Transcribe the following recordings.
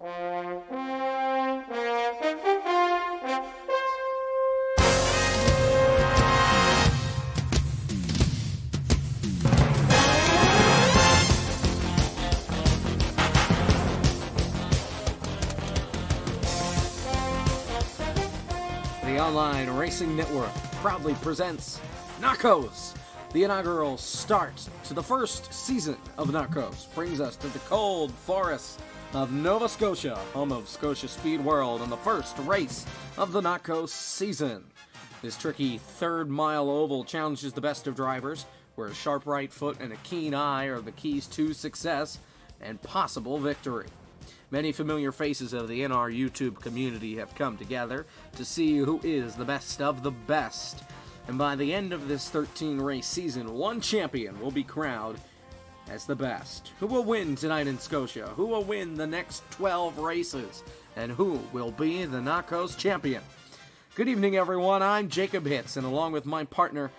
The Online Racing Network proudly presents NACOS. The inaugural start to the first season of NACOS brings us to the cold forests of Nova Scotia, home of Soctia Speedworld, and the first race of the NACOS season. This tricky third-mile oval challenges the best of drivers, where a sharp right foot and a keen eye are the keys to success and possible victory. Many familiar faces of the NR YouTube community have come together to see who is the best of the best. And by the end of this 13-race season, one champion will be crowned as the best. Who will win tonight in Scotia? Who will win the next 12 races? And who will be the NACOS champion? Good evening, everyone. I'm Jacob Hitz, and along with my partner,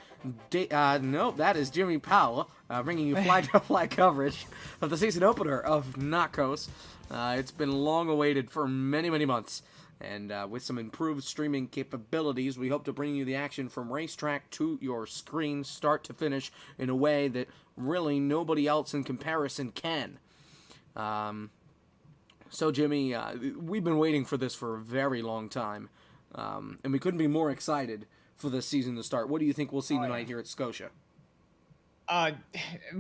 that is Jimmy Powell, bringing you flag-to-flag coverage of the season opener of NACOS. It's been long awaited for many, many months, and with some improved streaming capabilities, we hope to bring you the action from racetrack to your screen, start to finish, in a way that really nobody else in comparison can. So, Jimmy, we've been waiting for this for a very long time, and we couldn't be more excited for this season to start. What do you think we'll see tonight here at Scotia?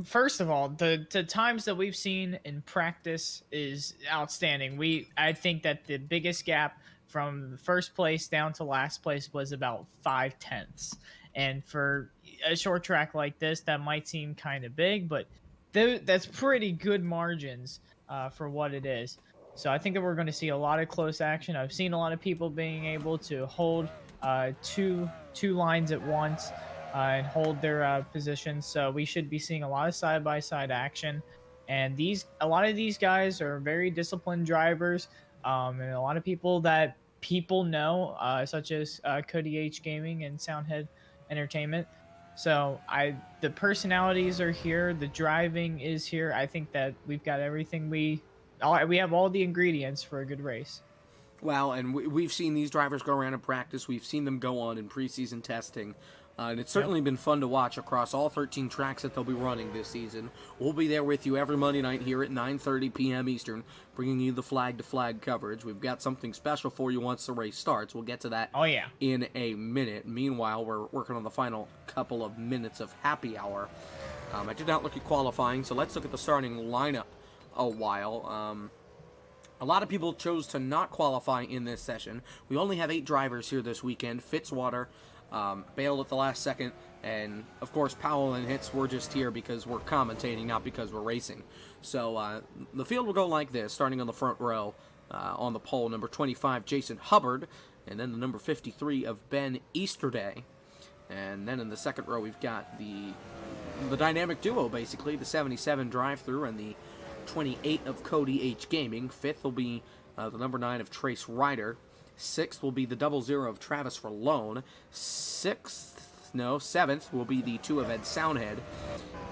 First of all, the times that we've seen in practice is outstanding. I think that the biggest gap from first place down to last place was about 5/10. And for a short track like this, that might seem kind of big, but that's pretty good margins for what it is. So I think that we're going to see a lot of close action. I've seen a lot of people being able to hold two lines at once and hold their positions. So we should be seeing a lot of side-by-side action. And a lot of these guys are very disciplined drivers, and a lot of people that people know, such as CodyHGaming and Soundhead Entertainment. So the personalities are here, the driving is here. I think that we've got everything. We have all the ingredients for a good race. Well, and we've seen these drivers go around in practice. We've seen them go on in preseason testing. And it's certainly been fun to watch across all 13 tracks that they'll be running this season. We'll be there with you every Monday night here at 9:30 p.m. Eastern, bringing you the flag-to-flag coverage. We've got something special for you once the race starts. We'll get to that in a minute. Meanwhile, we're working on the final couple of minutes of happy hour. I did not look at qualifying, so let's look at the starting lineup a while. A lot of people chose to not qualify in this session. We only have 8 drivers here this weekend. Fitzwater bailed at the last second, and of course Powell and Hitz were just here because we're commentating, not because we're racing. So the field will go like this, starting on the front row. On the pole, number 25, Jason Hubbard, and then the number 53 of Ben Easterday. And then in the second row, we've got the dynamic duo, basically, the 77 DriveThrough and the 28 of CodyHGaming. Fifth will be the number 9 of Trace Ryder. Sixth will be the 00 of Travis Verlone. Seventh will be the 2 of Ed Soundhead.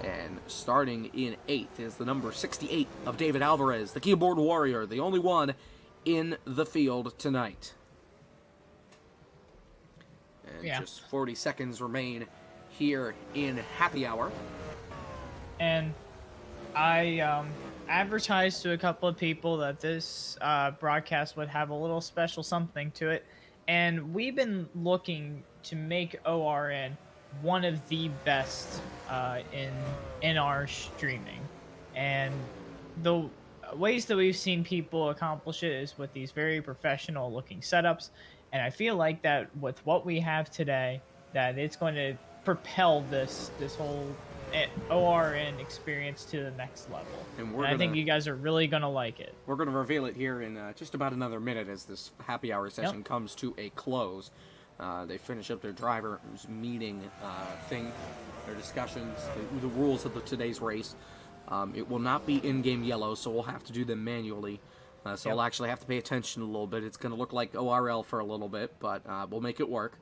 And starting in 8th is the number 68 of David Alvarez, the keyboard warrior, the only one in the field tonight. And just 40 seconds remain here in happy hour. And I advertised to a couple of people that this broadcast would have a little special something to it, and we've been looking to make ORN one of the best in our streaming. And the ways that we've seen people accomplish it is with these very professional looking setups, and I feel like that with what we have today, that it's going to propel this whole ORN experience to the next level. And I think you guys are really going to like it. We're going to reveal it here in just about another minute as this happy hour session comes to a close. They finish up their drivers meeting their discussions, the rules of today's race. It will not be in-game yellow, so we'll have to do them manually. So we'll actually have to pay attention a little bit. It's going to look like ORL for a little bit, but we'll make it work.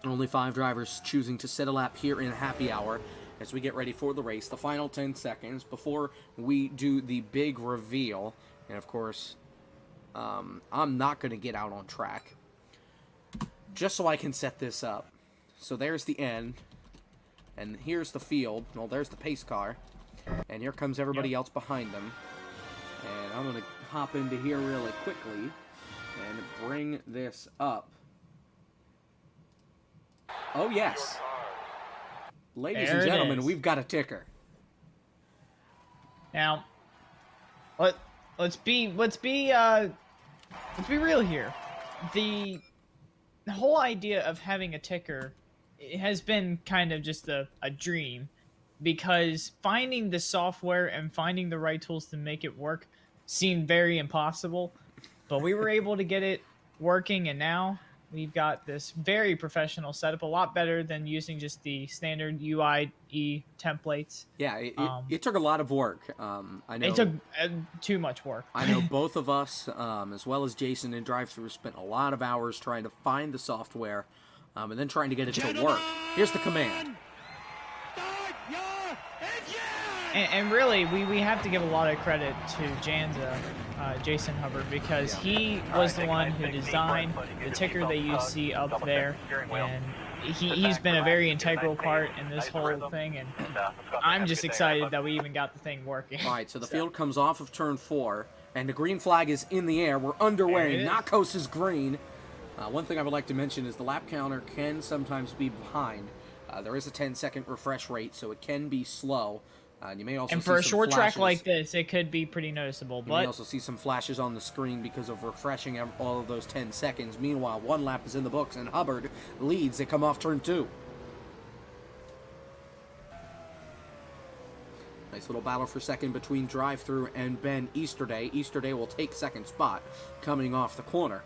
Only 5 drivers choosing to sit a lap here in happy hour as we get ready for the race. The final 10 seconds before we do the big reveal. And, of course, I'm not going to get out on track just so I can set this up. So there's the end, and here's the field. Well, there's the pace car, and here comes everybody else behind them. And I'm going to hop into here really quickly and bring this up. Oh, yes. Ladies and gentlemen, we've got a ticker. Now, let's be real here. The whole idea of having a ticker has been kind of just a dream, because finding the software and finding the right tools to make it work seemed very impossible, but we were able to get it working, and now we've got this very professional setup, a lot better than using just the standard UIE templates. Yeah, it took a lot of work. I know it took too much work. I know both of us, as well as Jason and DriveThrough, spent a lot of hours trying to find the software, and then trying to get it to work. Here's the command. And really, we have to give a lot of credit to Janza, Jason Hubbard, because he was the one who designed the ticker that you see up there, and he's been a very integral part in this whole thing, and I'm just excited that we even got the thing working. All right, so the field comes off of turn 4, and the green flag is in the air. We're underway. NACOS is green. One thing I would like to mention is the lap counter can sometimes be behind. There is a 10-second refresh rate, so it can be slow. You may also and for see a some short flashes. track like this, it could be pretty noticeable. You may also see some flashes on the screen because of refreshing all of those 10 seconds. Meanwhile, one lap is in the books, and Hubbard leads. They come off turn 2. Nice little battle for second between DriveThrough and Ben Easterday. Easterday will take second spot coming off the corner.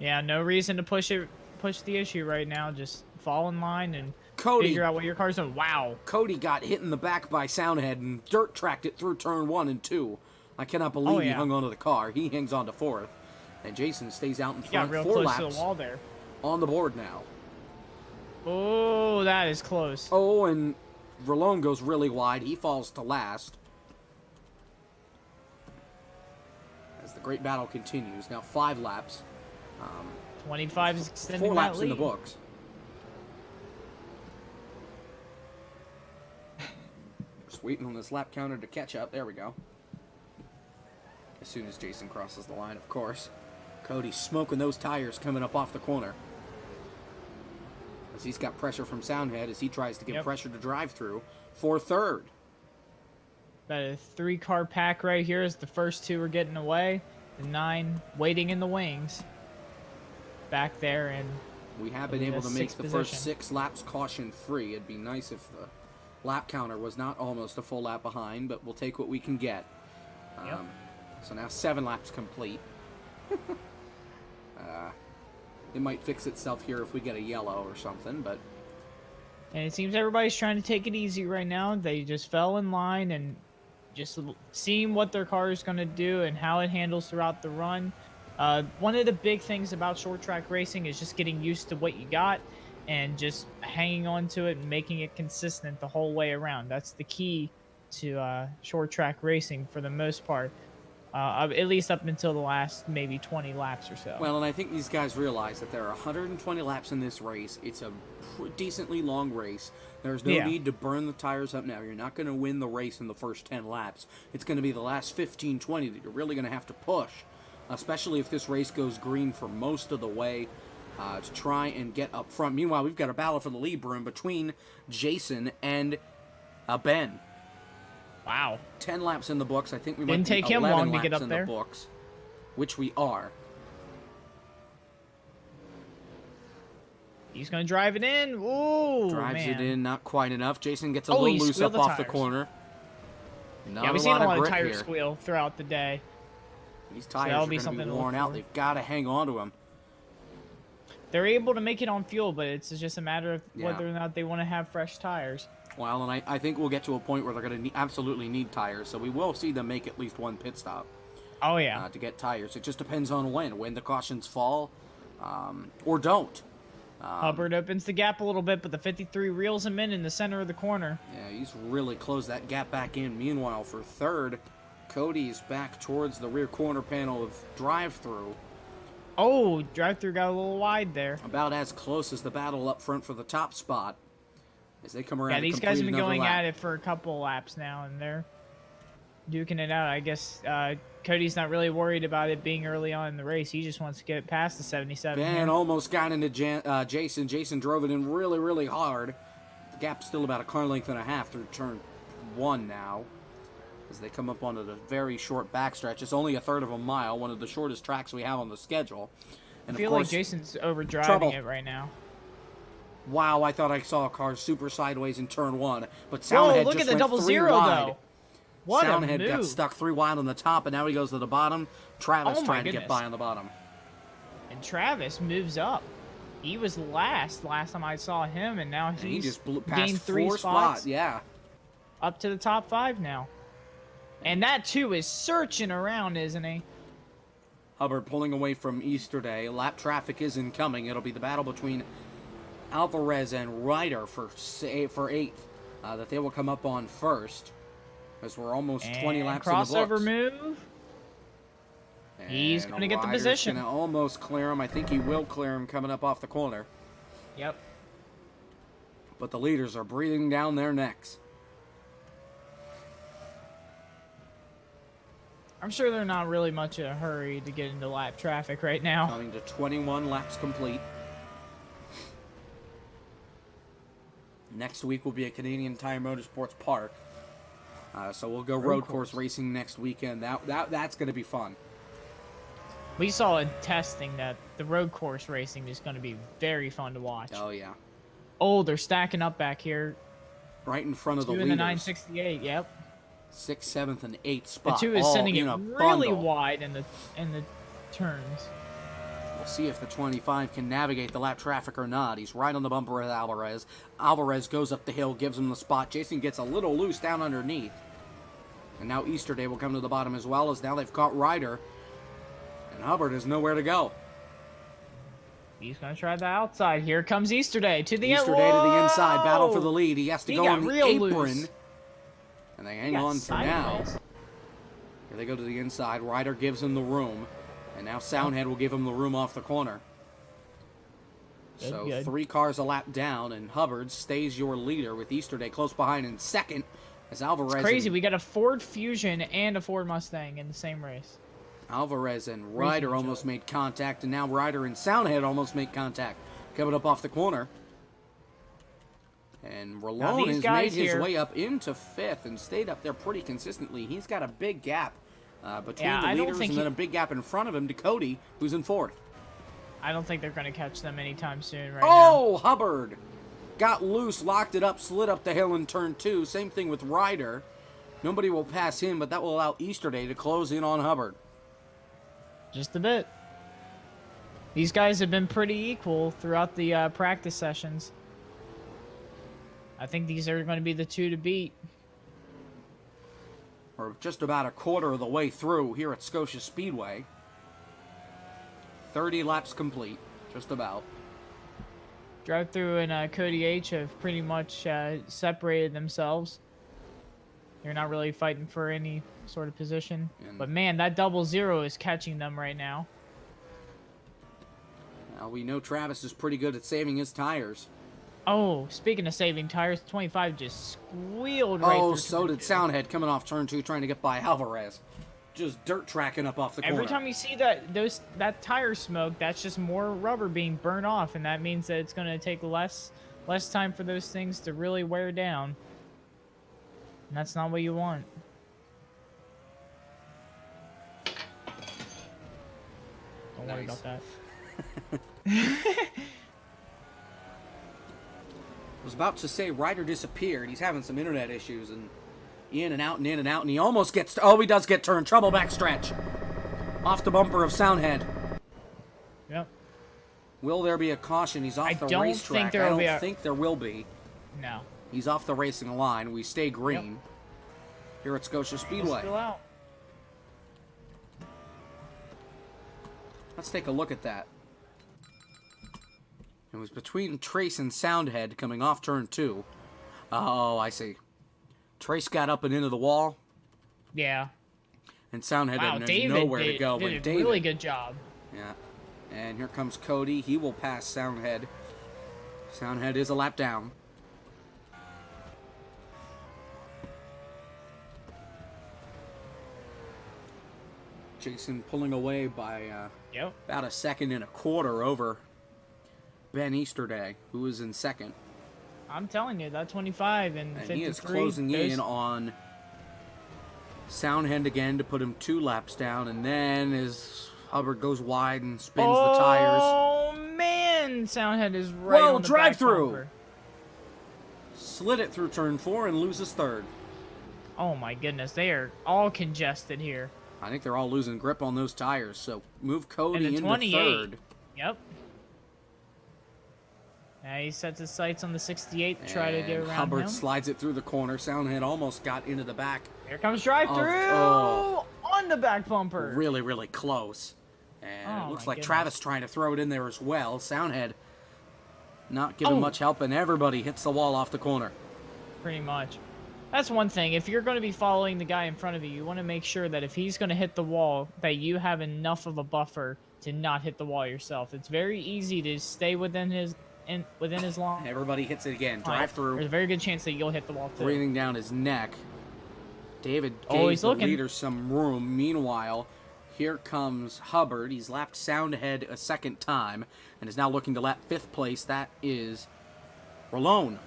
Yeah, no reason to push the issue right now. Just fall in line and Cody, figure out what your car's doing. Wow. Cody got hit in the back by Soundhead and dirt tracked it through turn 1 and 2. I cannot believe he hung onto the car. He hangs on to 4th. And Jason stays out in front. Real 4 close laps to the wall there. On the board now. Oh, that is close. Oh, and Verlone goes really wide. He falls to last. As the great battle continues. Now 5 laps. 25 is extending 4 laps that lead. in the books. Just waiting on this lap counter to catch up. There we go. As soon as Jason crosses the line, of course. Cody's smoking those tires coming up off the corner. As he's got pressure from Soundhead as he tries to get pressure to DriveThrough for 3rd. Got a 3-car pack right here as the first 2 are getting away. The 9 waiting in the wings. Back there, and we have been able to make the first 6 laps caution-free. It'd be nice if the lap counter was not almost a full lap behind, but we'll take what we can get. So now 7 laps complete. It might fix itself here if we get a yellow or something, but... And it seems everybody's trying to take it easy right now. They just fell in line and just seeing what their car is going to do and how it handles throughout the run. One of the big things about short track racing is just getting used to what you got and just hanging on to it and making it consistent the whole way around. That's the key to short track racing for the most part, at least up until the last maybe 20 laps or so. Well, and I think these guys realize that there are 120 laps in this race. It's a decently long race. There's no need to burn the tires up now. You're not going to win the race in the first 10 laps. It's going to be the last 15, 20 that you're really going to have to push. Especially if this race goes green for most of the way to try and get up front. Meanwhile, we've got a battle for the lead room between Jason and Ben. Wow. 10 laps in the books. I think we might Didn't take him long to get up there. The books, which we are. He's going to drive it in. Ooh, Drives it in, not quite enough. Jason gets a he little loose up off the corner. We've seen a lot of tire squeal throughout the day. These tires are going to be worn out. They've got to hang on to them. They're able to make it on fuel, but it's just a matter of whether or not they want to have fresh tires. Well, and I think we'll get to a point where they're going to absolutely need tires, so we will see them make at least one pit stop. Oh, yeah. To get tires. It just depends on when the cautions fall or don't. Hubbard opens the gap a little bit, but the 53 reels him in the center of the corner. Yeah, he's really closed that gap back in. Meanwhile, for 3rd, Cody's back towards the rear corner panel of DriveThrough. Oh, DriveThrough got a little wide there. About as close as the battle up front for the top spot. As they come around. Yeah, these guys have been going at it for a couple laps now, and they're duking it out. I guess Cody's not really worried about it being early on in the race. He just wants to get it past the 77. Van almost got into Jason. Jason drove it in really, really hard. The gap's still about a car length and a half through turn 1 now. As they come up onto the very short backstretch. It's only a third of a mile, one of the shortest tracks we have on the schedule. And I feel like Jason's overdriving trouble. it right now. Wow, I thought I saw a car super sideways in turn 1. But Whoa, Soundhead look just at the went double 3 zero, wide. though. What a Soundhead got move. stuck 3 wide on the top, and now he goes to the bottom. Travis Oh, my trying to get goodness. by on the bottom. And Travis moves up. He was last time I saw him, and now And he he's just blew past gained 3 4 spots. spots. Yeah. Up to the top 5 now. And that, too, is searching around, isn't he? Hubbard pulling away from Easterday. Lap traffic is incoming. It'll be the battle between Alvarez and Ryder for 8th. That they will come up on first. As we're almost 20 laps in the books. Crossover move. He's going to get the Ryder's position. Gonna almost clear him. I think he will clear him coming up off the corner. Yep. But the leaders are breathing down their necks. I'm sure they're not really much in a hurry to get into lap traffic right now. Coming to 21 laps complete. Next week will be at Canadian Tire Motorsports Park. So we'll go road course racing next weekend. That's going to be fun. We saw in testing that the road course racing is going to be very fun to watch. Oh, yeah. Oh, they're stacking up back here. Right in front of the 2 in leaders. the 968, yep. 6th, 7th, and 8th The spot. 2 is all sending in it a really bundle. wide in the turns. We'll see if the 25 can navigate the lap traffic or not. He's right on the bumper with Alvarez. Alvarez goes up the hill, gives him the spot. Jason gets a little loose down underneath. And now Easterday will come to the bottom as well, as now they've caught Ryder. And Hubbard has nowhere to go. He's going to try the outside. Here comes Easterday to the Easterday to the inside, battle for the lead. He has to go got on the real apron. loose. And they hang on for now. Sideways. Here they go to the inside. Ryder gives him the room. And now Soundhead will give him the room off the corner. Good, So good. 3 cars a lap down, and Hubbard stays your leader with Easterday close behind in second. As Alvarez It's crazy. and, We got a Ford Fusion and a Ford Mustang in the same race. Alvarez and Racing Ryder each almost other. made contact, and now Ryder and Soundhead almost make contact. Coming up off the corner. And Rolone these has guys made his here- way up into 5th and stayed up there pretty consistently. He's got a big gap between Yeah, the I don't leaders think and he- then a big gap in front of him to Cody, who's in 4th. I don't think they're going to catch them anytime soon right Oh, Hubbard got loose, locked it up, slid up the hill in turn 2. Same thing with Ryder. Nobody will pass him, but that will allow Easterday to close in on Hubbard. now. Just a bit. These guys have been pretty equal throughout the practice sessions. I think these are going to be the 2 to beat. We're just about a quarter of the way through here at Scotia Speedway. 30 laps complete, just about. DriveThrough and Cody H have pretty much separated themselves. They're not really fighting for any sort of position. And- But man, that 00 is catching them right now. Now we know Travis is pretty good at saving his tires. Oh, speaking of saving tires, 25 just squealed right Oh, through so turn did 2. Soundhead coming off turn 2 trying to get by Alvarez. Just dirt tracking up off the corner. Every time you see that tire smoke, that's just more rubber being burned off, and that means that it's going to take less time for those things to really wear down. And that's not what you want. Don't worry Nice. about that. I was about to say Ryder disappeared. He's having some internet issues and in and out and in and out, and he almost gets. Oh, he does get turned. Trouble back stretch. Off the bumper of Soundhead. Yep. Will there be a caution? He's off I the don't racetrack. think there I will don't be a- think there will be. No. He's off the racing line. We stay green here at Scotia Speedway. Still out. Let's take a look at that. It was between Trace and Soundhead coming off turn 2. Oh, I see. Trace got up and into the wall. Yeah. And Soundhead Wow, had David nowhere to go. did a David, really good job. Yeah. And here comes Cody. He will pass Soundhead. Soundhead is a lap down. Jason pulling away by about a second and a quarter over Ben Easterday, who is in second. I'm telling you, that 25 and 53. He is closing in on Soundhead again to put him 2 laps down, and then as Hubbard goes wide and spins the tires. Oh man, Soundhead is right on the drive-through. back bumper. Slid it through turn 4 and loses third. Oh my goodness, they are all congested here. I think they're all losing grip on those tires, so move Cody And the into 28. third. Yep. Now he sets his sights on the 68 to try to get around Hubbard him. slides it through the corner. Soundhead almost got into the back. Here comes drive-through on the back bumper. Really, really close. And it looks like goodness. Travis trying to throw it in there as well. Soundhead not giving much help, and everybody hits the wall off the corner. Pretty much. That's one thing. If you're going to be following the guy in front of you, you want to make sure that if he's going to hit the wall, that you have enough of a buffer to not hit the wall yourself. It's very easy to stay within his line. Everybody hits it again. Drive through. There's a very good chance that you'll hit the wall too. Breathing down his neck. David gave he's the looking. leader some room. Meanwhile, here comes Hubbard. He's lapped Soundhead a second time and is now looking to lap 5th place. That is Rolone.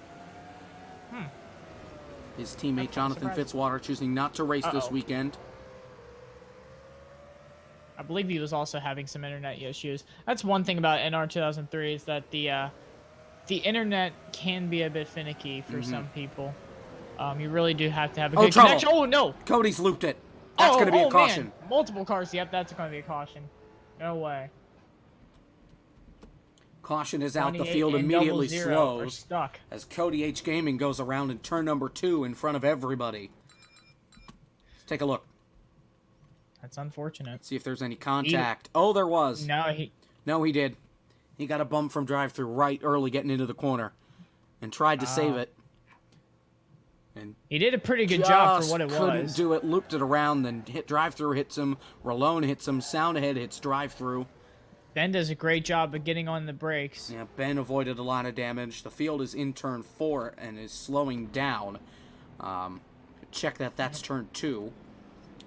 His teammate Jonathan Fitzwater choosing not to race this weekend. I believe he was also having some internet issues. That's one thing about NR 2003 is that the internet can be a bit finicky for some people. You really do have to have a good connection. Oh no! Cody's looped it. That's going to be a caution. Man. Multiple cars. Yep, that's going to be a caution. No way. Caution is out. The field immediately slows stuck. as CodyHGaming goes around in turn number 2 in front of everybody. Let's take a look. That's unfortunate. See if there's any contact. There was. No, he did. He got a bump from drive-through right early getting into the corner and tried to save it. And he did a pretty good job for what it was. Couldn't do it. Looped it around, then hit drive-through, hits him. Rolone hits him. Soundhead hits drive-through. Ben does a great job of getting on the brakes. Yeah, Ben avoided a lot of damage. The field is in turn 4 and is slowing down. Check that's turn 2.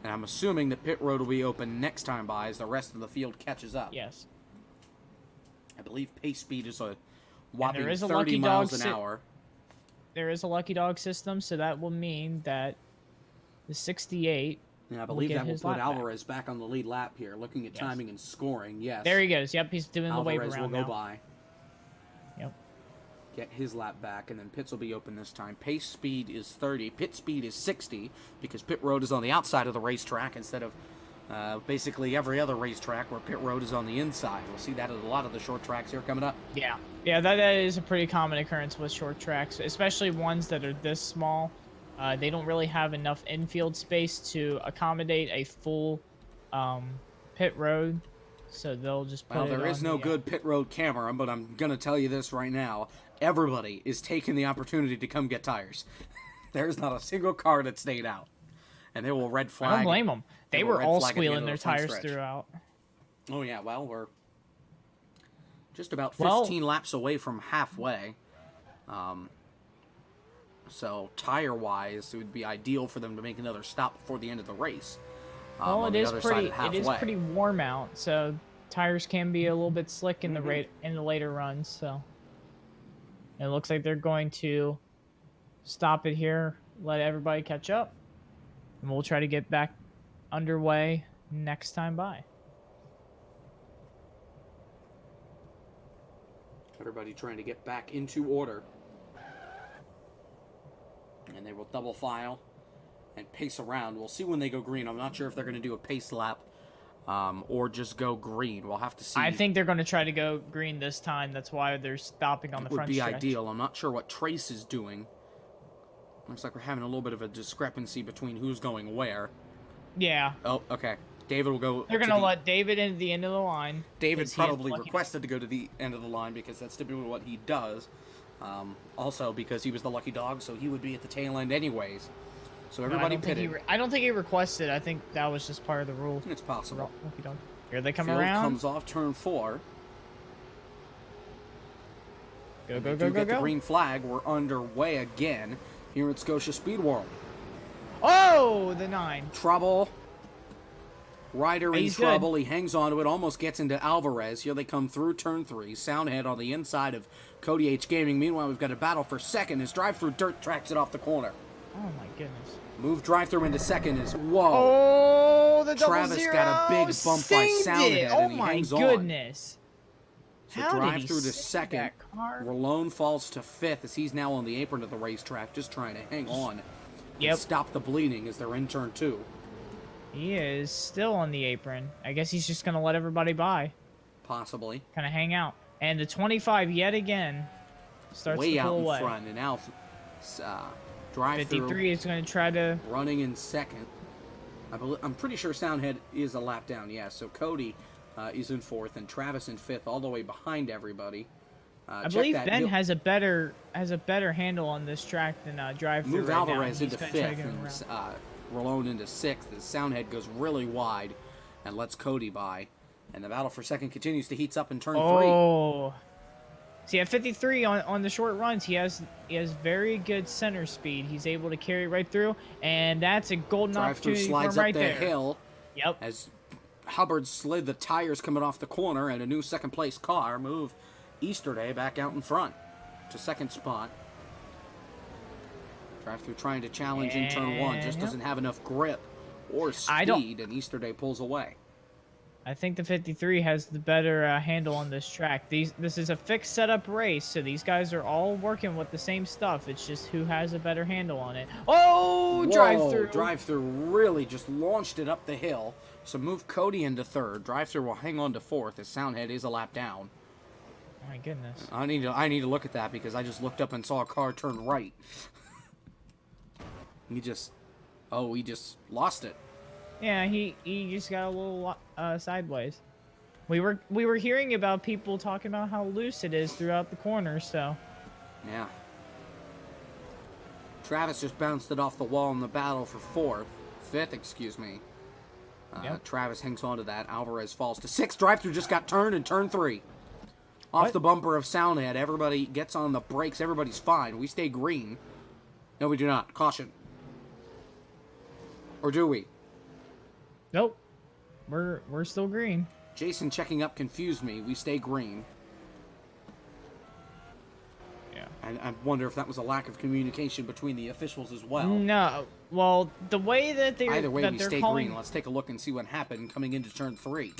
And I'm assuming that pit road will be open next time by as the rest of the field catches up. Yes. I believe pace speed is a whopping there is a 30 lucky miles dog an hour. There is a lucky dog system, so that will mean that the 68... Yeah, I believe that will put Alvarez back on the lead lap here. Looking at timing and scoring, yes. There he goes. Yep, he's doing the wave Alvarez around will now. go by. Yep. Get his lap back, and then pits will be open this time. Pace speed is 30. Pit speed is 60, because pit road is on the outside of the racetrack instead of basically every other racetrack where pit road is on the inside. We'll see that at a lot of the short tracks here coming up. Yeah, that is a pretty common occurrence with short tracks, especially ones that are this small. They don't really have enough infield space to accommodate a full pit road, so they'll just put there is no good pit road camera, but I'm going to tell you this right now. Everybody is taking the opportunity to come get tires. There's not a single car that stayed out. And they will red flag. I don't blame them. They were all squealing their tires throughout. Oh, yeah, well, we're just about 15 laps away from halfway. So, tire-wise, it would be ideal for them to make another stop before the end of the race. Well, it is pretty warm out, so tires can be a little bit slick in the later runs. So, it looks like they're going to stop it here, let everybody catch up, and we'll try to get back underway next time by. Everybody trying to get back into order. And they will double file and pace around. We'll see when they go green. I'm not sure if they're going to do a pace lap or just go green. We'll have to see. I think they're going to try to go green this time. That's why they're stopping on the front stretch. Would be ideal. I'm not sure what Trace is doing. Looks like we're having a little bit of a discrepancy between who's going where. Yeah. Oh, okay. David will go. They're going to let David into the end of the line. David probably requested to go to the end of the line because that's typically what he does. Also, because he was the lucky dog, so he would be at the tail end anyways. So everybody I don't think he requested. I think that was just part of the rule. It's possible. Here they come Field around. Comes off turn 4. Go, Get the green flag. We're underway again here at Soctia Speedworld. Oh, the 9. Trouble. Ryder in trouble. Good. He hangs onto it, almost gets into Alvarez. Here they come through turn 3. Soundhead on the inside of CodyHGaming. Meanwhile, we've got a battle for second as DriveThrough dirt tracks it off the corner. Oh my goodness. Move DriveThrough into second is whoa. Oh, the double Travis zero. got a big bump by Soundhead, and he hangs on. Oh my goodness. So How drive did he through to sink second. that car? Ralone falls to 5th as he's now on the apron of the racetrack, just trying to hang on. Yep. And stop the bleeding as they're in turn 2. He is still on the apron. I guess he's just gonna let everybody by. Possibly. Kind of hang out. And the 25 yet again starts Way to out pull in away. front, and now DriveThrough 53 is going to try to running in second. I'm pretty sure Soundhead is a lap down. Yeah, so Cody is in 4th and Travis in 5th, all the way behind everybody. I believe Ben has a better handle on this track than DriveThrough. Move right Alvarez now. into 5th and Ralone into 6th. The Soundhead goes really wide and lets Cody by. And the battle for second continues to heats up in turn 3. Oh. See, at 53 on the short runs, he has very good center speed. He's able to carry right through, and that's a golden opportunity for him right there. Slides up the hill. Yep. As Hubbard slid the tires coming off the corner, and a new second place car move Easterday back out in front to second spot. DriveThrough trying to challenge in turn 1, just doesn't have enough grip or speed, and Easterday pulls away. I think the 53 has the better handle on this track. This is a fixed setup race, so these guys are all working with the same stuff. It's just who has a better handle on it. Oh, DriveThrough! DriveThrough really just launched it up the hill. So move Cody into 3rd. DriveThrough will hang on to 4th as Soundhead is a lap down. My goodness. I need to look at that because I just looked up and saw a car turn right. he just lost it. Yeah, he just got a little sideways. We were hearing about people talking about how loose it is throughout the corner, so. Yeah. Travis just bounced it off the wall in the battle for 5th, excuse me. Yep. Travis hangs on to that. Alvarez falls to 6th. DriveThrough just got turned in turn 3. Off the bumper of Soundhead. Everybody gets on the brakes. Everybody's fine. We stay green. No, we do not. Caution. Or do we? Nope. We're still green. Jason checking up confused me. We stay green. Yeah. And I wonder if that was a lack of communication between the officials as well. No. Well, the way that they're Either way, we stay calling, green. Let's take a look and see what happened coming into turn 3.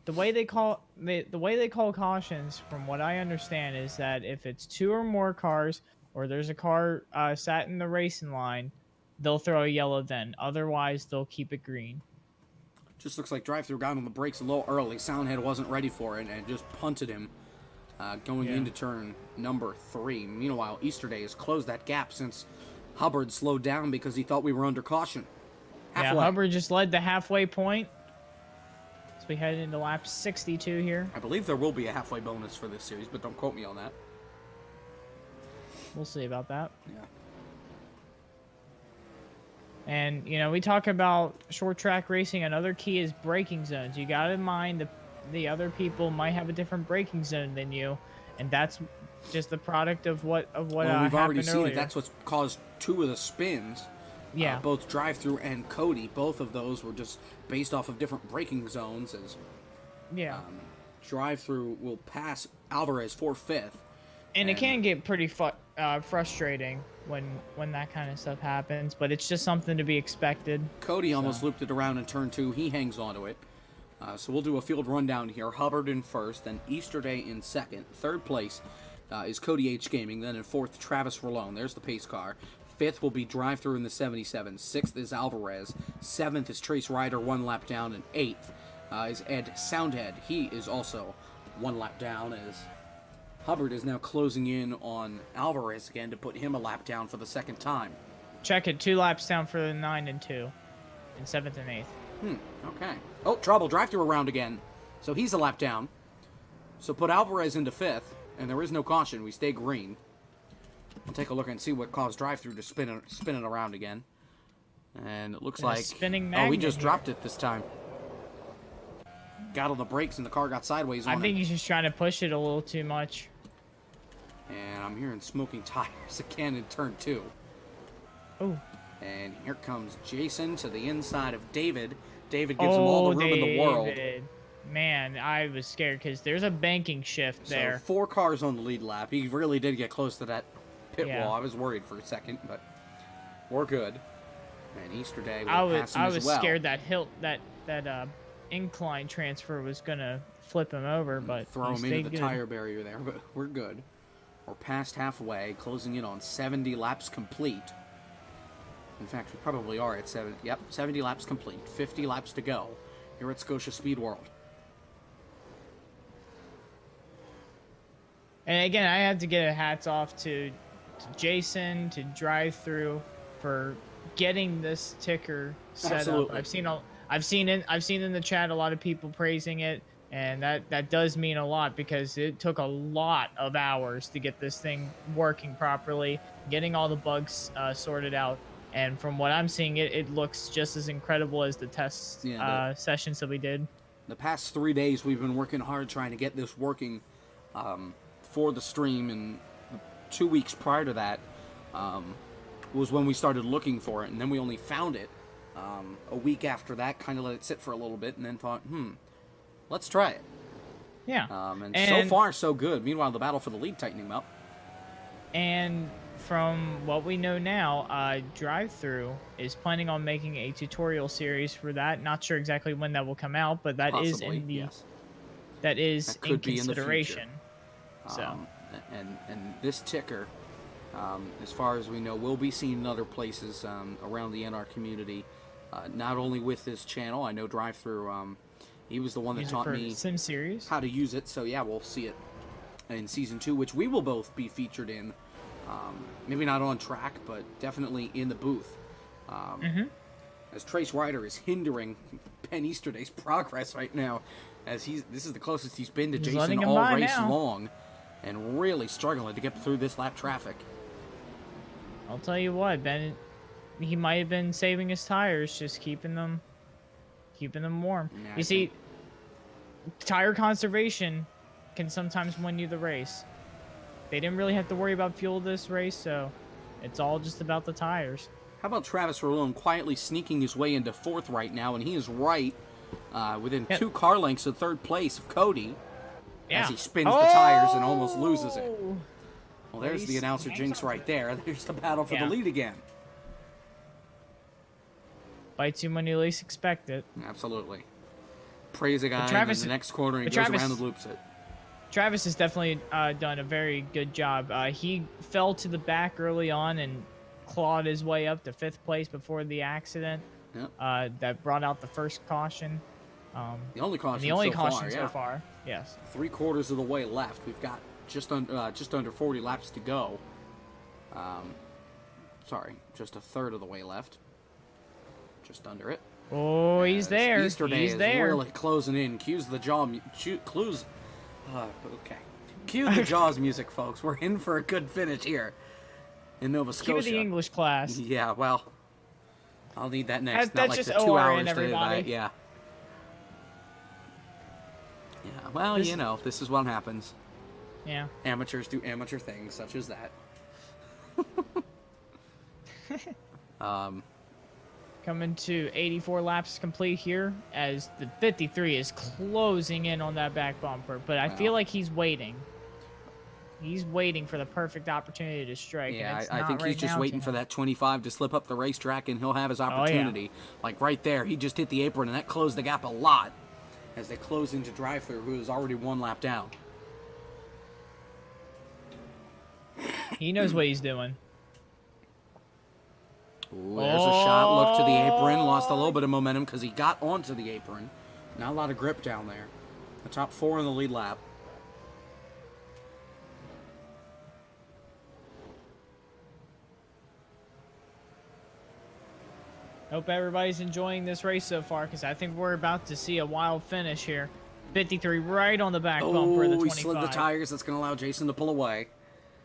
The way they call cautions, from what I understand, is that if it's 2 or more cars, or there's a car sat in the racing line, they'll throw a yellow then. Otherwise, they'll keep it green. Just looks like DriveThrough got on the brakes a little early. Soundhead wasn't ready for it and just punted him going into turn number 3. Meanwhile, Easterday has closed that gap since Hubbard slowed down because he thought we were under caution. Halfway. Yeah, Hubbard just led the halfway point. So we head into lap 62 here. I believe there will be a halfway bonus for this series, but don't quote me on that. We'll see about that. Yeah. And, you know, we talk about short track racing. Another key is braking zones. You got to mind the other people might have a different braking zone than you, and that's just the product of what we've already seen earlier. it. That's what's caused 2 of the spins. Yeah. Both DriveThrough and Cody, both of those were just based off of different braking zones. As DriveThrough will pass Alvarez for 5th. And it can get pretty frustrating when that kind of stuff happens, but it's just something to be expected. Cody almost looped it around in turn 2. He hangs onto it. So we'll do a field rundown here. Hubbard in 1st, then Easterday in 2nd. 3rd place is CodyHGaming. Then in 4th, Travis Ralone. There's the pace car. 5th will be DriveThrough in the 77. 6th is Alvarez. 7th is Trace Ryder, 1 lap down. And 8th is Ed Soundhead. He is also 1 lap down as Hubbard is now closing in on Alvarez again to put him a lap down for the 2nd time. Check it, 2 laps down for the 9 and 2, and 7th and 8th. Okay. Oh, trouble. DriveThrough around again. So he's a lap down. So put Alvarez into 5th, and there is no caution. We stay green. We'll take a look and see what caused DriveThrough to spin it around again. And it looks And a like... spinning we magnet just here. dropped it this time. Got on the brakes and the car got sideways on I think it. he's just trying to push it a little too much. And I'm hearing smoking tires again in turn 2. Oh. And here comes Jason to the inside of David. David gives him all the room in the world. Man, I was scared because there's a banking shift there. So 4 cars on the lead lap. He really did get close to that pit Yeah. wall. I was worried for a second, but we're good. And Easter Day will I pass him was as well. scared that that incline transfer was gonna flip him over, but Throw he him stayed into the good. tire barrier there, but we're good. We're past halfway, closing in on 70 laps complete. In fact, we probably are at 70 laps complete. 50 laps to go here at Soctia Speedworld. And again, I have to get a hats off to Jason, to DriveThrough for getting this ticker set Absolutely. up. I've seen in the chat a lot of people praising it, and that does mean a lot because it took a lot of hours to get this thing working properly, getting all the bugs sorted out. And from what I'm seeing, it looks just as incredible as the test sessions that we did. The past 3 days, we've been working hard trying to get this working for the stream, and 2 weeks prior to that was when we started looking for it, and then we only found it a week after that, kind of let it sit for a little bit, and then thought, let's try it. Yeah. And so far, so good. Meanwhile, the battle for the lead tightening up. And from what we know now, DriveThrough is planning on making a tutorial series for that. Not sure exactly when that will come out, but that Possibly, is in the yes. that is That could in be in the consideration. future. And this ticker, as far as we know, will be seen in other places around the NR community. Not only with this channel, I know DriveThrough. He was the one that Use it taught for me Sim series. how to use it. So yeah, we'll see it in season 2, which we will both be featured in. Maybe not on track, but definitely in the booth. As Trace Ryder is hindering Ben Easterday's progress right now, as this is the closest he's been to He's Jason letting him all by race now. long, and really struggling to get through this lap traffic. I'll tell you what, Ben, he might have been saving his tires, just keeping them warm. Yeah, You see, tire conservation can sometimes win you the race. They didn't really have to worry about fuel this race, so it's all just about the tires. How about Travis Rolone quietly sneaking his way into 4th right now, and he is right within 2 car lengths of 3rd place of Cody as he spins the tires and almost loses it. Well, there's the announcer jinx right there. There's the battle for the lead again. Bites you when you least expect it. Absolutely. Praise a guy, Travis- and then the next corner he but goes Travis- around and loops it. Travis has definitely done a very good job. He fell to the back early on and clawed his way up to 5th place before the accident. Yep. That brought out the first caution. The only caution, So far, yes. 3/4 of the way left. We've got just under 40 laps to go. Sorry, just a third of the way left. Just under it. Oh, he's there. Easter Day He's is there. really closing in. Cue the Jaws music, folks. We're in for a good finish here in Nova Scotia. Cue the English class. Yeah, well, I'll need that next. That's Not like just the 2 ORN, hours to everybody. yeah. Yeah, well, this is what happens. Yeah. Amateurs do amateur things such as that. Coming to 84 laps complete here as the 53 is closing in on that back bumper. But I feel like he's waiting. He's waiting for the perfect opportunity to strike. Yeah, and it's I not think right he's just now waiting to for him. that 25 to slip up the racetrack, and he'll have his opportunity. Like right there, he just hit the apron, and that closed the gap a lot as they close into DriveThrough, who is already 1 lap down. He knows what he's doing. Ooh, there's a shot. Look to the apron. Lost a little bit of momentum because he got onto the apron. Not a lot of grip down there. The top 4 in the lead lap. Hope everybody's enjoying this race so far because I think we're about to see a wild finish here. 53 right on the back bumper of the 25. He slid the tires. That's going to allow Jason to pull away.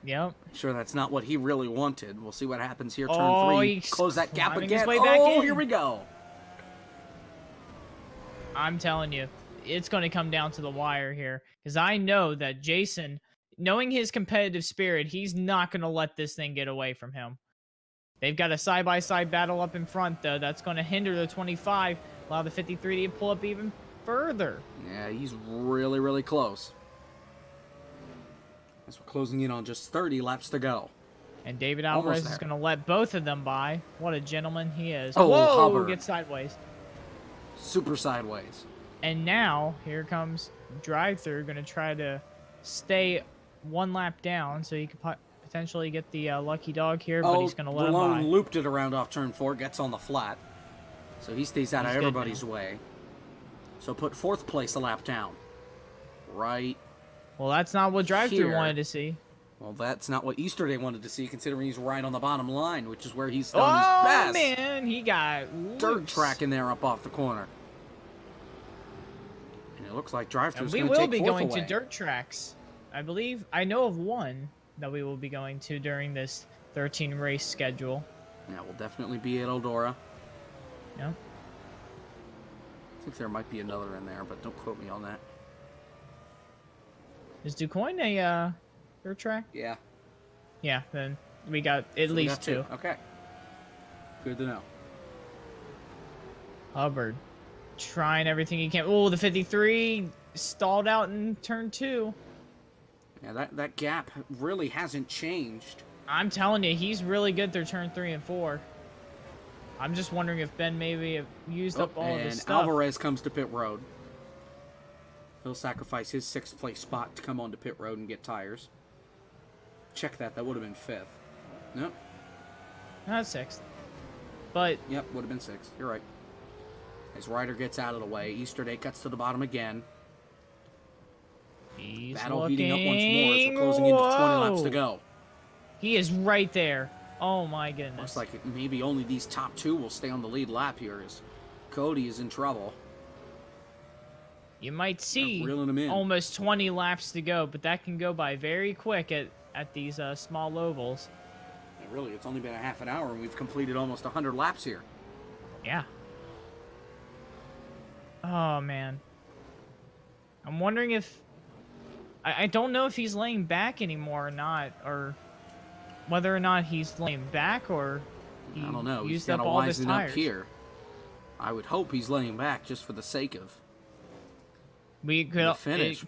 Yep. I'm sure that's not what he really wanted. We'll see what happens here. Turn Oh, 3. he's Close that gap climbing again. his way back Oh, in. here we go. I'm telling you, it's going to come down to the wire here. Because I know that Jason, knowing his competitive spirit, he's not going to let this thing get away from him. They've got a side-by-side battle up in front, though. That's going to hinder the 25. Allow the 53 to pull up even further. Yeah, he's really, really close. As we're closing in on just 30 laps to go. And David Alvarez is going to let both of them by. What a gentleman he is. Oh, whoa, Hubbard. Get sideways. Super sideways. And now, here comes DriveThrough, going to try to stay one lap down so he could potentially get the lucky dog here, but he's going to let him by. Looped it around off turn 4, gets on the flat. So he stays out of everybody's way. So put 4th place a lap down. Right. Well, that's not what DriveThrough wanted to see. Well, that's not what Easterday wanted to see, considering he's right on the bottom line, which is where he's done his best. Oh, man, he got dirt track in there up off the corner. And it looks like DriveThrough's going to take 4th away. We will be going to dirt tracks. I believe, I know of one that we will be going to during this 13 race schedule. Yeah, we'll definitely be at Eldora. Yeah. I think there might be another in there, but don't quote me on that. Is DuQuoin a dirt track? Yeah. Yeah, then we got at least 2. Okay. Good to know. Hubbard trying everything he can. Oh, the 53 stalled out in turn 2. Yeah, that gap really hasn't changed. I'm telling you, he's really good through turn 3 and 4. I'm just wondering if Ben maybe used up all of his stuff. And Alvarez comes to pit road. He'll sacrifice his 6th place spot to come onto pit road and get tires. Check that. That would have been 5th. Nope. Not 6th. But... Yep, would have been 6th. You're right. As Ryder gets out of the way, Easterday cuts to the bottom again. He's battle heating up once more as we're closing into 20 laps to go. He is right there. Oh my goodness. Looks like maybe only these top 2 will stay on the lead lap here as Cody is in trouble. You might see reeling him in. Almost 20 laps to go, but that can go by very quick at these small ovals. Yeah, really, it's only been a half an hour and we've completed almost 100 laps here. Yeah. Oh, man. I'm wondering if... I don't know if he's laying back anymore or not, or whether or not he's laying back or he I don't know. used He's up got to all of his wisen tires. up here. I would hope he's laying back just for the sake of it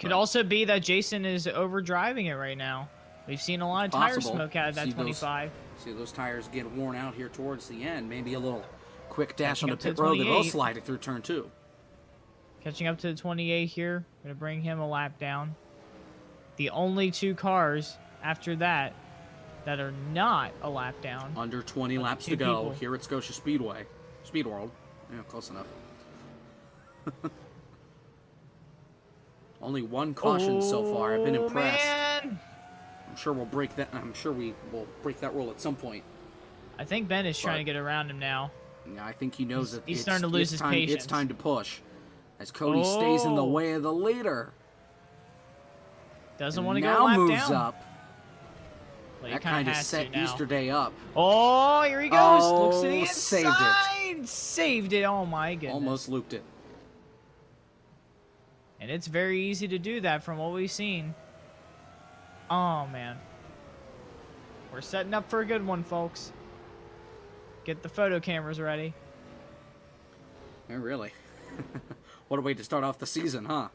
could also be that Jason is over driving it right now. We've seen a lot of tire smoke out of that 25. See those tires get worn out here towards the end. Maybe a little quick dash on the pit road. They both slide it through turn 2. Catching up to the 28 here. Going to bring him a lap down. The only 2 cars after that are not a lap down. Under 20 laps to go here at Scotia Speedworld. Yeah, close enough. Only 1 caution so far. I've been impressed. Man. I'm sure we'll break that. I'm sure we will break that rule at some point. I think Ben is trying to get around him now. Yeah, I think he knows that he's starting to lose his patience. It's time to push, as Cody stays in the way of the leader. Doesn't want to go a lap moves down. Up. Well, that kind of set Easterday up. Oh, here he goes. Oh, looks to the inside. saved it. Saved it. Oh my goodness. Almost looped it. And it's very easy to do that from what we've seen. Oh, man. We're setting up for a good one, folks. Get the photo cameras ready. Yeah, really. What a way to start off the season, huh?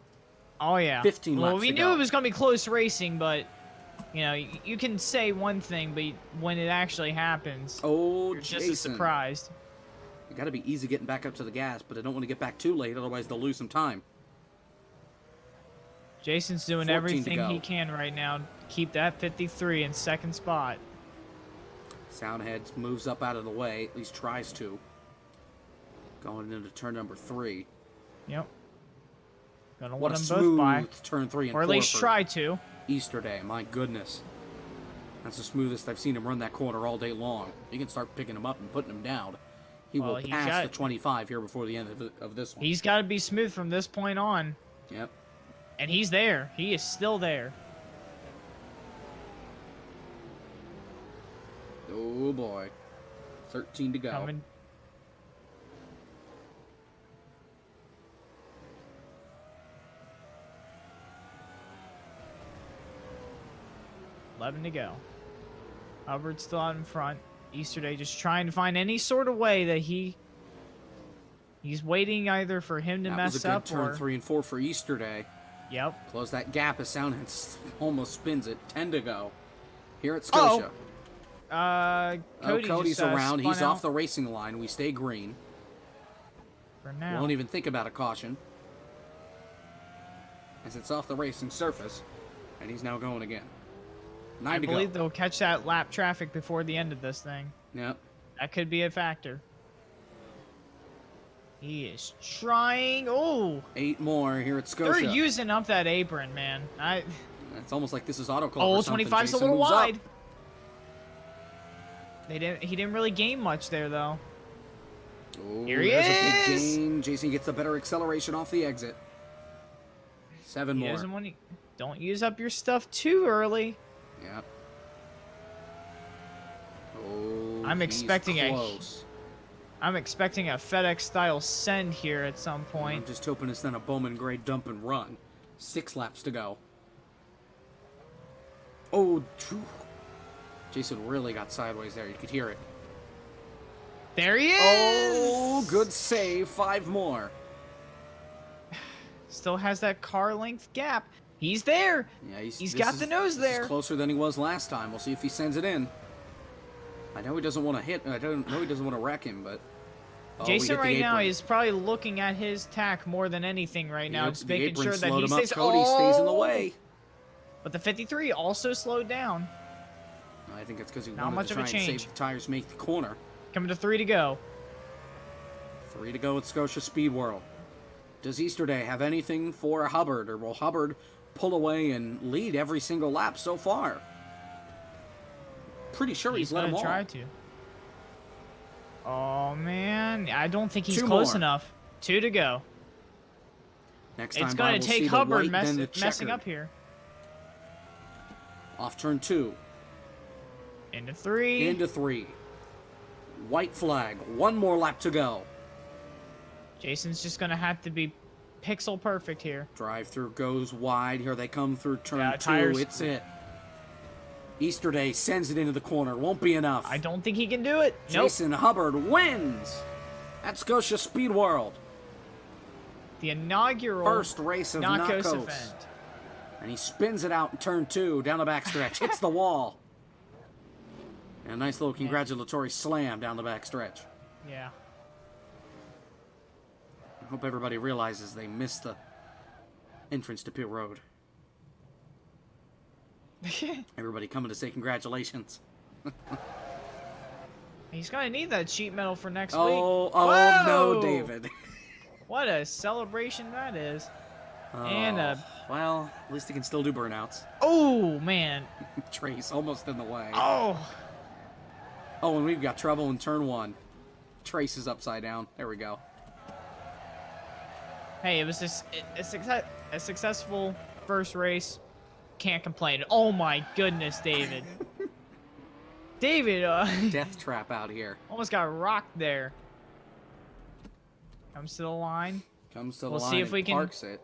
Oh, yeah. 15 laps Well, we knew it was going to be close racing, but, you know, you can say one thing, but when it actually happens, you're just as surprised. It got to be easy getting back up to the gas, but I don't want to get back too late, otherwise they'll lose some time. Jason's doing everything he can right now to keep that 53 in 2nd spot. Soundhead moves up out of the way, at least tries to. Going into turn number 3. Yep. Gonna what let a them both by. turn 3 and 4. Or at least try to. Easterday, my goodness. That's the smoothest I've seen him run that corner all day long. You can start picking him up and putting him down. He will pass the 25 here before the end of this one. He's got to be smooth from this point on. Yep. And he's there. He is still there. Oh, boy. 13 to go. Coming. $11 to go. Hubbard's still out in front. Easterday just trying to find any sort of way that he's waiting either for him to mess up That was a good turn 3 and 4 for Easterday. Yep. Close that gap as Soundhead almost spins it. 10 to go. Here at Scotia. Cody's around. He's off the racing line. We stay green. For now. Won't even think about a caution. As it's off the racing surface. And he's now going again. 9 to go. I believe they'll catch that lap traffic before the end of this thing. Yep. That could be a factor. He is trying. Oh. 8 more here at Scotia. They're using up that apron, man. It's almost like this is auto club. Oh, 25's a little wide. He didn't really gain much there, though. Oh, here he is. A big gain. Jason gets the better acceleration off the exit. 7 more. Don't use up your stuff too early. Yep. Oh, I'm expecting close. I'm expecting a FedEx-style send here at some point. I'm just hoping it's not a Bowman Gray dump and run. 6 laps to go. Oh, Jason really got sideways there. You could hear it. There he is! Oh, good save. 5 more. Still has that car length gap. He's there. Yeah, he's got the nose there. He's closer than he was last time. We'll see if he sends it in. I know he doesn't want to hit. I don't know he doesn't want to wreck him, but Jason right now is probably looking at his tack more than anything right now, just making sure that he stays. Cody stays in the way. But the 53 also slowed down. I think it's because he wanted to try and save the tires, make the corner. Coming to 3 to go. 3 to go at Scotia Speedworld. Does Easterday have anything for Hubbard, or will Hubbard pull away and lead every single lap so far? Pretty sure he's let him all. Try to. Oh man, I don't think he's 2 close more. enough. 2 to go. Next time it's going to take Hubbard messing up here. Off turn 2. Into 3. Into 3. White flag. 1 more lap to go. Jason's just going to have to be pixel perfect here. Drive-through goes wide. Here they come through turn 2. Tires. It's it. Easterday sends it into the corner. Won't be enough. I don't think he can do it. Jason Hubbard wins at Scotia Speedworld. The inaugural first race of NACOS event. And he spins it out in turn 2 down the backstretch. Hits the wall. And a nice little congratulatory slam down the backstretch. Yeah. I hope everybody realizes they missed the entrance to pit road. Everybody coming to say congratulations. He's going to need that sheet metal for next week. Oh, Whoa! No, David. What a celebration that is. Well, at least he can still do burnouts. Oh, man. Trace almost in the way. Oh, and we've got trouble in turn 1. Trace is upside down. There we go. Hey, it was just a successful first race. Can't complain. Oh my goodness, David. David, death trap out here. Almost got rocked there. Comes to the line. Comes to the line. See if we can parks it.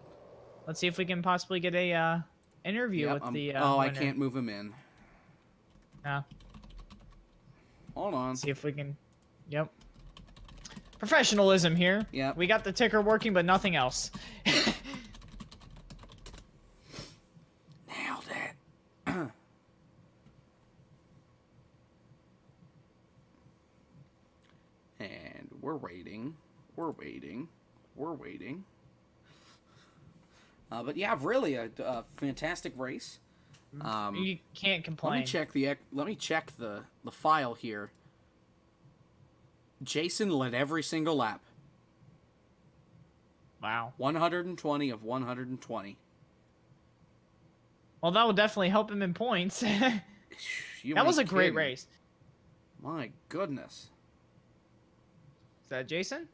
Let's see if we can possibly get a interview with the. Oh, winner. I can't move him in. No. Hold on. See if we can. Yep. Professionalism here. Yeah. We got the ticker working, but nothing else. Nailed it. And we're waiting. We're waiting. We're waiting. But yeah, really a fantastic race. You can't complain. Let me check the file here. Jason led every single lap. Wow. 120 of 120. Well, that will definitely help him in points. That was a great race. My goodness. Is that Jason?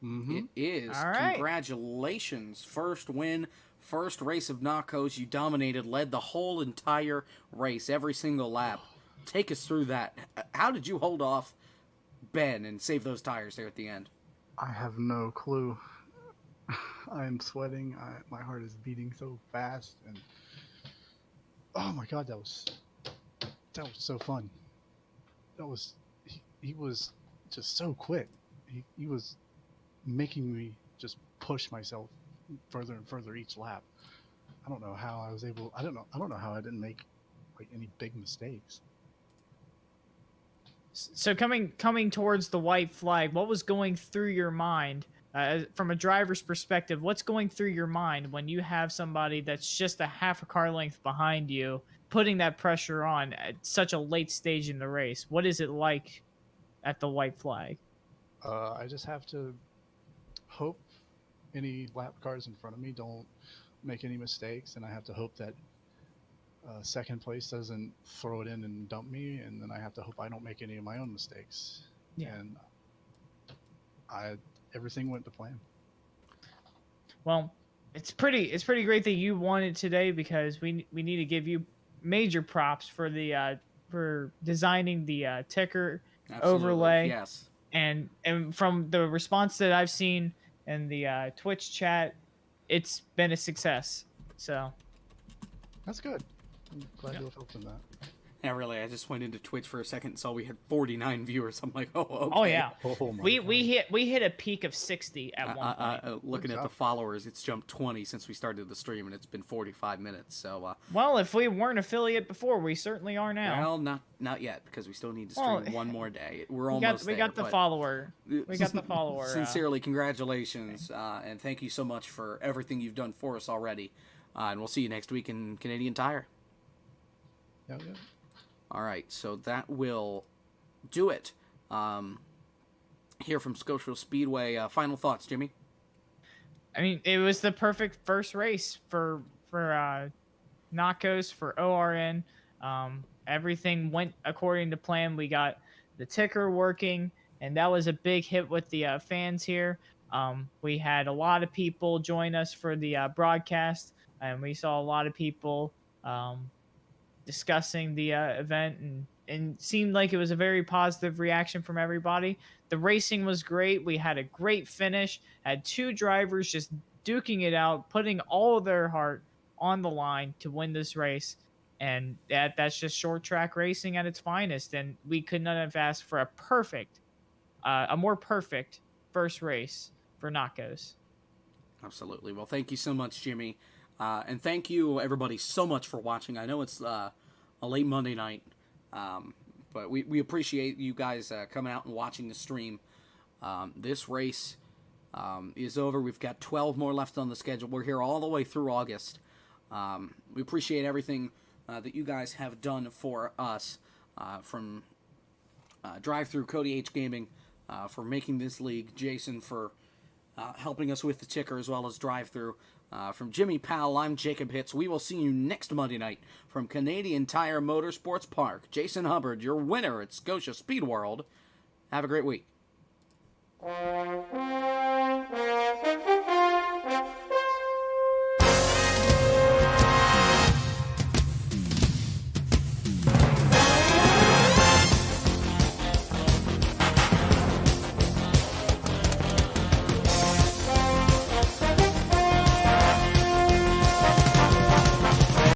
Mm-hmm. It is. All right. Congratulations. First win, first race of NACOS. You dominated, led the whole entire race, every single lap. take us through that. How did you hold off Ben and save those tires there at the end? I have no clue. I am sweating. My heart is beating so fast, and oh my god, that was so fun. He was just so quick. He was making me just push myself further and further each lap. I don't know how I was able. I don't know how I didn't make like any big mistakes. So coming towards the white flag, what was going through your mind from a driver's perspective? What's going through your mind when you have somebody that's just a half a car length behind you, putting that pressure on at such a late stage in the race? What is it like at the white flag? I just have to hope any lap cars in front of me don't make any mistakes, and I have to hope that second place doesn't throw it in and dump me, and then I have to hope I don't make any of my own mistakes. Yeah. And everything went to plan. Well, it's pretty great that you won it today, because we need to give you major props for the for designing the ticker overlay. Yes. And from the response that I've seen in the Twitch chat, it's been a success. So that's good. I'm glad to have helped in that. Yeah, really. I just went into Twitch for a second and saw we had 49 viewers. I'm like, oh, okay. Oh yeah. Oh, we hit a peak of 60 at one point. Looking at the followers, it's jumped 20 since we started the stream, and it's been 45 minutes. So. Well, if we weren't affiliate before, we certainly are now. Well, not yet, because we still need to stream one more day. We're almost there. We got the follower. We got the follower. Sincerely, congratulations, and thank you so much for everything you've done for us already. And we'll see you next week in Canadian Tire. Yeah. All right, so that will do it. Here from Scotia Speedway, final thoughts, Jimmy? I mean, it was the perfect first race for NACOS, for ORN. Everything went according to plan. We got the ticker working, and that was a big hit with the fans here. We had a lot of people join us for the broadcast, and we saw a lot of people discussing the event, and seemed like it was a very positive reaction from everybody. The racing was great. We had a great finish, had two drivers just duking it out, putting all of their heart on the line to win this race. And that's just short track racing at its finest. And we could not have asked for a more perfect first race for NACOS. Absolutely. Well, thank you so much, Jimmy. And thank you, everybody, so much for watching. I know it's a late Monday night, but we appreciate you guys coming out and watching the stream. This race is over. We've got 12 more left on the schedule. We're here all the way through August. We appreciate everything that you guys have done for us, from DriveThrough, CodyHGaming, for making this league, Jason for helping us with the ticker as well as DriveThrough. From Jimmy Powell, I'm Jacob Hitz. We will see you next Monday night from Canadian Tire Motorsports Park. Jason Hubbard, your winner at Soctia Speedworld. Have a great week.